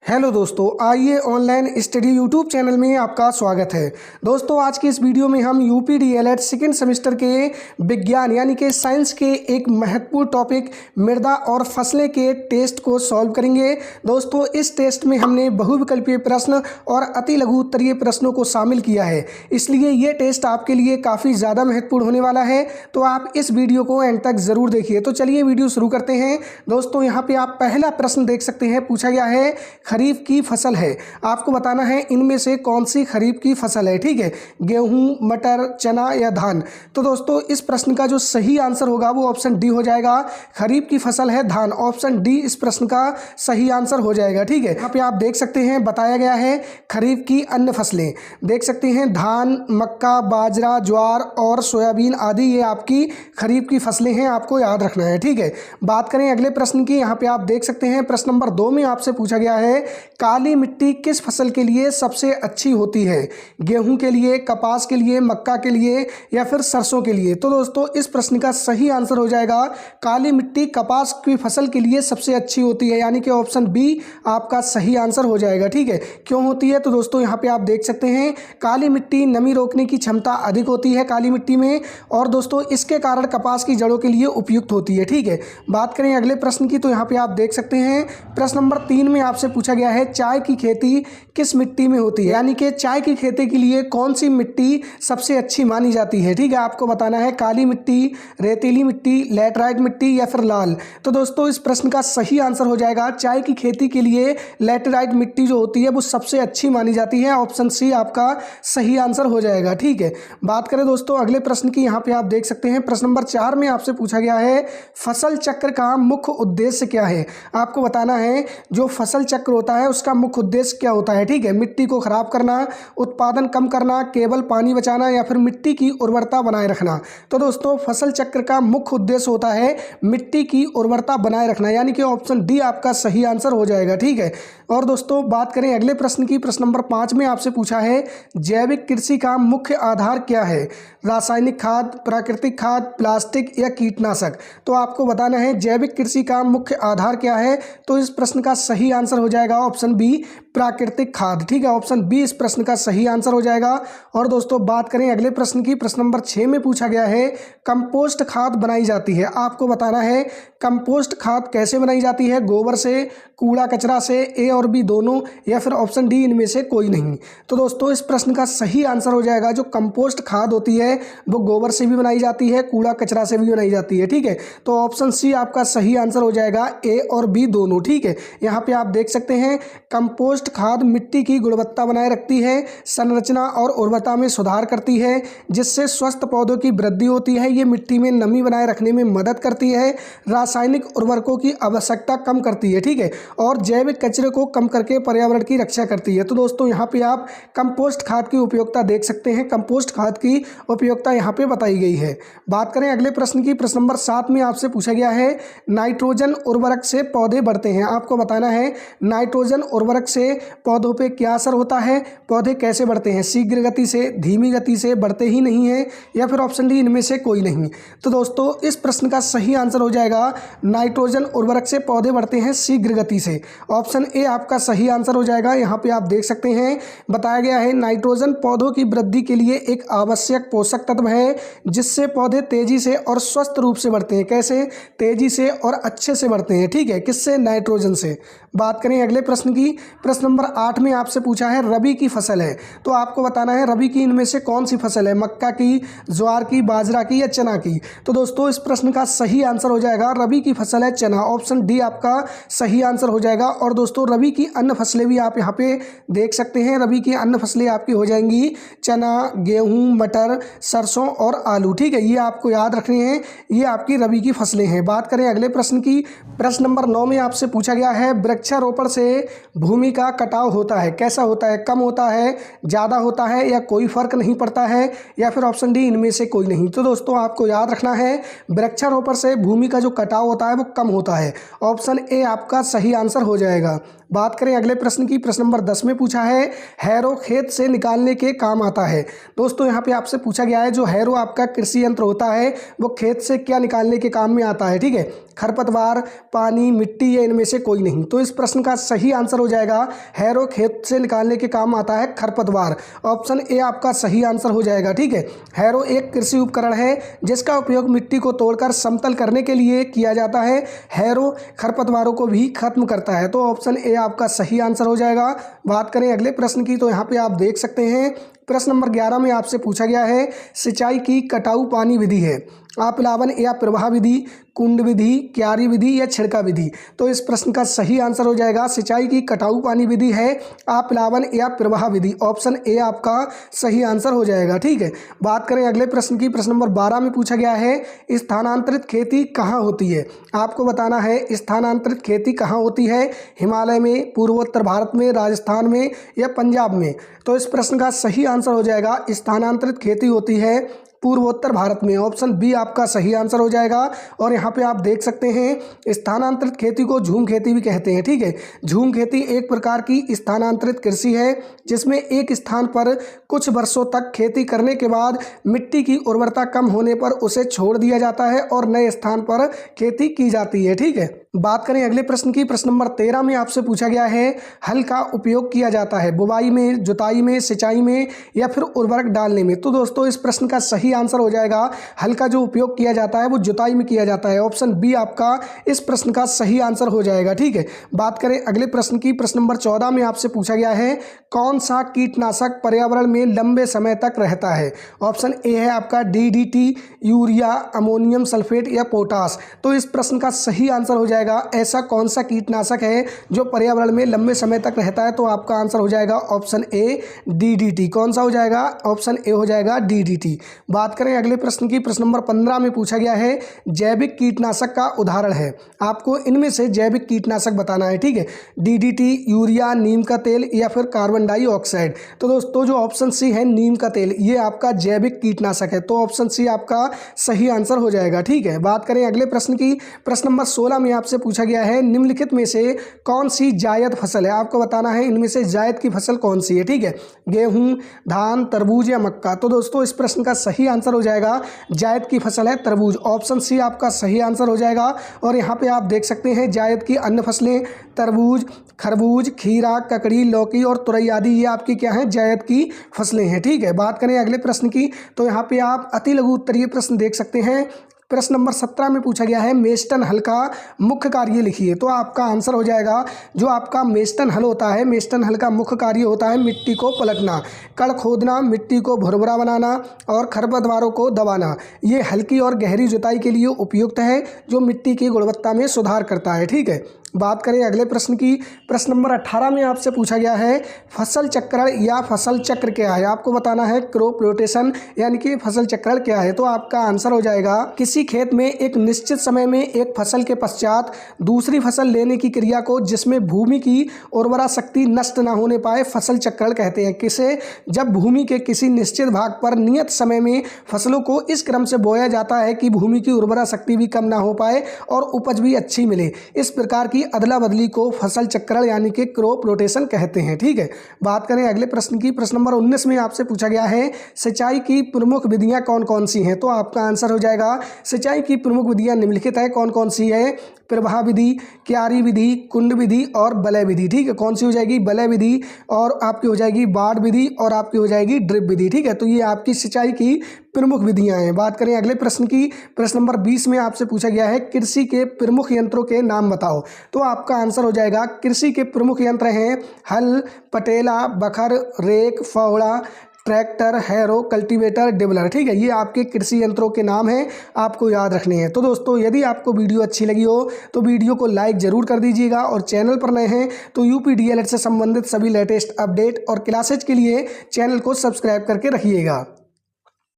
Hello दोस्तों, आइए online study YouTube channel में आपका स्वागत है। दोस्तों, आज की इस वीडियो में हम यूपी डीएलएड सेकेंड सेमेस्टर के विज्ञान यानी कि साइंस के एक महत्वपूर्ण टॉपिक मृदा और फसलें के टेस्ट को सॉल्व करेंगे। दोस्तों, इस टेस्ट में हमने बहुविकल्पीय प्रश्न और अति लघु उत्तरीय प्रश्नों को शामिल किया है, इसलिए ये टेस्ट आपके लिए काफ़ी ज़्यादा महत्वपूर्ण होने वाला है। तो आप इस वीडियो को एंड तक ज़रूर देखिए। तो चलिए वीडियो शुरू करते हैं। दोस्तों, यहाँ पर आप पहला प्रश्न देख सकते हैं, पूछा गया है खरीफ की फसल है। आपको बताना है इनमें से कौन सी खरीफ की फसल है। ठीक है, गेहूं, मटर, चना या धान। तो दोस्तों, इस प्रश्न का जो सही आंसर होगा वो ऑप्शन डी हो जाएगा। खरीफ की फसल है धान। ऑप्शन डी इस प्रश्न का सही आंसर हो जाएगा। ठीक है, यहाँ पे आप देख सकते हैं बताया गया है खरीफ की अन्य फसलें। देख सकते हैं धान, मक्का, बाजरा, ज्वार और सोयाबीन आदि ये आपकी खरीफ की फसलें हैं, आपको याद रखना है। ठीक है, बात करें अगले प्रश्न की। यहाँ पे आप देख सकते हैं प्रश्न नंबर 2 में आपसे पूछा गया है काली मिट्टी किस फसल के लिए सबसे अच्छी होती है। गेहूं के लिए, कपास के लिए, मक्का के लिए या फिर सरसों के लिए। तो दोस्तों, इस प्रश्न का सही आंसर हो जाएगा काली मिट्टी कपास की फसल के लिए सबसे अच्छी होती है, यानी कि ऑप्शन बी आपका सही आंसर हो जाएगा। ठीक है, क्यों होती है? तो दोस्तों, यहाँ पे आप देख सकते हैं काली मिट्टी नमी रोकने की क्षमता अधिक होती है काली मिट्टी में, और दोस्तों इसके कारण कपास की जड़ों के लिए उपयुक्त होती है। ठीक है, बात करें अगले प्रश्न की। तो यहाँ पे आप देख सकते हैं प्रश्न नंबर 3 में आपसे पूछा गया है चाय की खेती किस मिट्टी में होती है, यानी कि चाय की खेती के लिए कौन सी मिट्टी सबसे अच्छी मानी जाती है। ठीक है, आपको बताना है काली मिट्टी, रेतीली मिट्टी, लैटराइट मिट्टी या फिर लाल। तो दोस्तों, इस प्रश्न का सही आंसर हो जाएगा चाय की खेती के लिए लैटराइट मिट्टी जो होती है वो सबसे अच्छी मानी जाती है। ऑप्शन सी आपका सही आंसर हो जाएगा। ठीक है, बात करें दोस्तों अगले प्रश्न की। यहाँ पे आप देख सकते हैं प्रश्न नंबर 4 में आपसे पूछा गया है फसल चक्र का मुख्य उद्देश्य क्या है। आपको बताना है जो फसल चक्र होता है उसका मुख्य उद्देश्य क्या होता है। ठीक है, मिट्टी को खराब करना, उत्पादन कम करना, केवल पानी बचाना या फिर मिट्टी की उर्वरता बनाए रखना। तो दोस्तों, फसल चक्र का मुख्य उद्देश्य होता है मिट्टी की उर्वरता बनाए रखना, यानी कि ऑप्शन डी आपका सही आंसर हो जाएगा। ठीक है, और दोस्तों बात करें अगले प्रश्न की। प्रश्न नंबर 5 में आपसे पूछा है जैविक कृषि का मुख्य आधार क्या है। रासायनिक खाद, प्राकृतिक खाद, प्लास्टिक या कीटनाशक। तो आपको बताना है जैविक कृषि का मुख्य आधार क्या है। तो इस प्रश्न का सही आंसर हो जाएगा ऑप्शन बी प्राकृतिक खाद। ठीक है, ऑप्शन बी इस प्रश्न का सही आंसर हो जाएगा। और दोस्तों बात करें अगले प्रश्न की। प्रश्न नंबर 6 में पूछा गया है कंपोस्ट खाद बनाई जाती है। आपको बताना है कंपोस्ट खाद कैसे बनाई जाती है, गोबर से, कूड़ा कचरा से, ए और बी दोनों या फिर ऑप्शन डी इनमें से कोई नहीं। तो दोस्तों, इस प्रश्न का सही आंसर हो जाएगा जो कंपोस्ट खाद होती है वो गोबर से भी बनाई जाती है, कूड़ा कचरा से भी बनाई जाती है। ठीक है, तो ऑप्शन सी आपका सही आंसर हो जाएगा, ए और बी दोनों। ठीक है, यहाँ पे आप देख सकते हैं कंपोस्ट खाद मिट्टी की गुणवत्ता बनाए रखती है, संरचना और उर्वरता में सुधार करती है, जिससे स्वस्थ पौधों की वृद्धि होती है। ये मिट्टी में नमी बनाए रखने में मदद करती है, रासायनिक उर्वरकों की आवश्यकता कम करती है। ठीक है, और जैविक कचरे को कम करके पर्यावरण की रक्षा करती है। तो दोस्तों, यहाँ पे आप कंपोस्ट खाद की उपयोगिता देख सकते हैं, कंपोस्ट खाद की उपयोगिता यहाँ पे बताई गई है। बात करें अगले प्रश्न की। प्रश्न नंबर 7 में आपसे पूछा गया है नाइट्रोजन उर्वरक से पौधे बढ़ते हैं। आपको बताना है नाइट्रोजन उर्वरक से पौधों पे क्या असर होता है, पौधे कैसे बढ़ते हैं, शीघ्र गति से, धीमी गति से, बढ़ते ही नहीं है या फिर ऑप्शन डी इनमें से कोई नहीं। तो दोस्तों, इस प्रश्न का सही आंसर हो जाएगा नाइट्रोजन उर्वरक से पौधे बढ़ते हैं शीघ्र गति से। ऑप्शन ए आपका सही आंसर हो जाएगा। यहाँ पे आप देख सकते हैं बताया गया है नाइट्रोजन पौधों की वृद्धि के लिए एक आवश्यक पोषक तत्व है, जिससे पौधे तेजी से और स्वस्थ रूप से बढ़ते हैं। कैसे? तेजी से और अच्छे से बढ़ते हैं। ठीक है, किससे? नाइट्रोजन से। बात करें अगले प्रश्न की। प्रश्न नंबर 8 में आपसे पूछा है रबी की फसल है। तो आपको बताना है रबी की इनमें से कौन सी फसल है, मक्का की, ज्वार की, बाजरा की या चना की। तो दोस्तों, इस प्रश्न का सही आंसर हो जाएगा रबी की फसल है चना। ऑप्शन डी आपका सही आंसर हो जाएगा। और दोस्तों, रबी की अन्य फसलें भी आप यहाँ पे देख सकते हैं। रबी की अन्य फसलें आपकी हो जाएंगी चना, गेहूं, मटर, सरसों और आलू। ठीक है, ये आपको याद रखनी है, ये आपकी रबी की फसलें हैं। बात करें अगले प्रश्न की। प्रश्न नंबर 9 में आपसे पूछा गया है वृक्षारोपण से भूमि का कटाव होता है, कैसा होता है, कम होता है, ज़्यादा होता है या कोई फर्क नहीं पड़ता है या फिर ऑप्शन डी इनमें से कोई नहीं। तो दोस्तों, आपको याद रखना है वृक्षारोपण से भूमि का जो कटाव होता है वो कम होता है। ऑप्शन ए आपका सही आंसर हो जाएगा। बात करें अगले प्रश्न की। प्रश्न नंबर 10 में पूछा है हैरो खेत से निकालने के काम आता है। दोस्तों, यहाँ पे आपसे पूछा गया है जो हैरो आपका कृषि यंत्र होता है वो खेत से क्या निकालने के काम में आता है। ठीक है, खरपतवार, पानी, मिट्टी या इनमें से कोई नहीं। तो इस प्रश्न का सही आंसर हो जाएगा हैरो खेत से निकालने के काम आता है खरपतवार। ऑप्शन ए आपका सही आंसर हो जाएगा। ठीक है, हैरो एक कृषि उपकरण है जिसका उपयोग मिट्टी को तोड़कर समतल करने के लिए किया जाता है। हैरो खरपतवारों को भी खत्म करता है, तो ऑप्शन ए आपका सही आंसर हो जाएगा। बात करें अगले प्रश्न की, तो यहाँ पे आप देख सकते हैं प्रश्न नंबर 11 में आपसे पूछा गया है सिंचाई की कटाऊ पानी विधि है आप्लावन या प्रवाह विधि, कुंड विधि, क्यारी विधि या छिड़का विधि। तो इस प्रश्न का सही आंसर हो जाएगा सिंचाई की कटाऊ पानी विधि है आप्लावन या प्रवाह विधि। ऑप्शन ए आपका सही आंसर हो जाएगा। ठीक है, बात करें अगले प्रश्न की। प्रश्न नंबर 12 में पूछा गया है स्थानांतरित खेती कहाँ होती है। आपको बताना है स्थानांतरित खेती कहाँ होती है, हिमालय में, पूर्वोत्तर भारत में, राजस्थान में या पंजाब में। तो इस प्रश्न का सही आंसर हो जाएगा स्थानांतरित खेती होती है पूर्वोत्तर भारत में। ऑप्शन बी आपका सही आंसर हो जाएगा। और यहाँ पे आप देख सकते हैं स्थानांतरित खेती को झूम खेती भी कहते हैं। ठीक है, झूम खेती एक प्रकार की स्थानांतरित कृषि है जिसमें एक स्थान पर कुछ वर्षों तक खेती करने के बाद मिट्टी की उर्वरता कम होने पर उसे छोड़ दिया जाता है और नए स्थान पर खेती की जाती है। ठीक है, बात करें अगले प्रश्न की। प्रश्न नंबर 13 में आपसे पूछा गया है हल का उपयोग किया जाता है बुवाई में, जुताई में, सिंचाई में या फिर उर्वरक डालने में। तो दोस्तों इस प्रश्न का सही आंसर हो जाएगा हल का जो उपयोग किया जाता है वो जुताई में किया जाता है। ऑप्शन बी आपका इस प्रश्न का सही आंसर हो जाएगा। ठीक है, बात करें अगले प्रश्न की। प्रश्न नंबर 14 में आपसे पूछा गया है कौन सा कीटनाशक पर्यावरण में लंबे समय तक रहता है। ऑप्शन ए है आपका DDT, यूरिया, अमोनियम सल्फेट या पोटास। तो इस प्रश्न का सही आंसर हो जाएगा ऐसा कौन सा कीटनाशक है जो पर्यावरण में लंबे समय तक रहता है। तो आपका आंसर हो जाएगा ऑप्शन ए DDT। कौन सा हो जाएगा, ऑप्शन ए हो जाएगा DDT। बात करें अगले प्रश्न की। प्रश्न नंबर 15 में पूछा गया है जैविक कीटनाशक का उदाहरण है। आपको इनमें से जैविक कीटनाशक बताना है। ठीक है, DDT, यूरिया, नीम का तेल या फिर कार्बन डाइऑक्साइड। तो दोस्तों जो ऑप्शन सी है नीम का तेल, ये आपका जैविक कीटनाशक है। तो ऑप्शन सी आपका सही आंसर हो जाएगा। ठीक है, बात करें अगले प्रश्न की। प्रश्न नंबर 16 में आपसे पूछा गया है निम्नलिखित में से कौन सी जायद फसल है। आपको बताना है इनमें से जायद की फसल कौन सी है। ठीक है, गेहूं, धान, तरबूज या मक्का। तो दोस्तों इस प्रश्न का सही आंसर हो जाएगा जायद की फसल है तरबूज। ऑप्शन सी आपका सही आंसर हो जाएगा। और यहाँ पे आप देख सकते हैं जायद की अन्य फसलें तरबूज, खरबूज, खीरा, ककड़ी, लौकी और तुरई आदि ये आपकी क्या है जायद की फसलें हैं। ठीक है, बात करें अगले प्रश्न की। तो यहाँ पे आप अति लघु उत्तरीय प्रश्न देख सकते हैं। प्रश्न नंबर 17 में पूछा गया है मेस्टन हल का मुख्य कार्य लिखिए। तो आपका आंसर हो जाएगा जो आपका मेस्टन हल होता है, मेस्टन हल का मुख्य कार्य होता है मिट्टी को पलटना, कण खोदना, मिट्टी को भुरभुरा बनाना और खरपतवारों को दबाना। ये हल्की और गहरी जुताई के लिए उपयुक्त है जो मिट्टी की गुणवत्ता में सुधार करता है। ठीक है, बात करें अगले प्रश्न की। प्रश्न नंबर 18 में आपसे पूछा गया है फसल चक्रण या फसल चक्र क्या है। आपको बताना है क्रॉप रोटेशन यानी कि फसल चक्रण क्या है। तो आपका आंसर हो जाएगा किसी खेत में एक निश्चित समय में एक फसल के पश्चात दूसरी फसल लेने की क्रिया को जिसमें भूमि की उर्वरा शक्ति नष्ट न होने पाए फसल चक्रण कहते हैं। किसे, जब भूमि के किसी निश्चित भाग पर नियत समय में फसलों को इस क्रम से बोया जाता है कि भूमि की उर्वरा शक्ति भी कम ना हो पाए और उपज भी अच्छी मिले। इस प्रकार की अदला बदली को फसल चक्रण यानी कि क्रॉप रोटेशन कहते हैं। ठीक है, बात करें अगले प्रश्न की। प्रश्न नंबर 19 में आपसे पूछा गया है सिंचाई की प्रमुख विधियां कौन कौन सी हैं। तो आपका आंसर हो जाएगा सिंचाई की प्रमुख विधियां निम्नलिखित है। कौन कौन सी है, प्रवाह विधि, क्यारी विधि, कुंड विधि और बलय विधि। ठीक है, कौन सी हो जाएगी, बलय विधि, और आपकी हो जाएगी बाढ़ विधि और आपकी हो जाएगी ड्रिप विधि। ठीक है, तो ये आपकी सिंचाई की प्रमुख विधियां हैं। बात करें अगले प्रश्न की। प्रश्न नंबर 20 में आपसे पूछा गया है कृषि के प्रमुख यंत्रों के नाम बताओ। तो आपका आंसर हो जाएगा कृषि के प्रमुख यंत्र हैं हल, पटेला, बखर, रेक, फावड़ा, ट्रैक्टर, हैरो, कल्टीवेटर, डिबलर। ठीक है, ये आपके कृषि यंत्रों के नाम हैं, आपको याद रखने हैं। तो दोस्तों यदि आपको वीडियो अच्छी लगी हो तो वीडियो को लाइक जरूर कर दीजिएगा और चैनल पर नए हैं तो UPDLED से संबंधित सभी लेटेस्ट अपडेट और क्लासेज के लिए चैनल को सब्सक्राइब करके रखिएगा।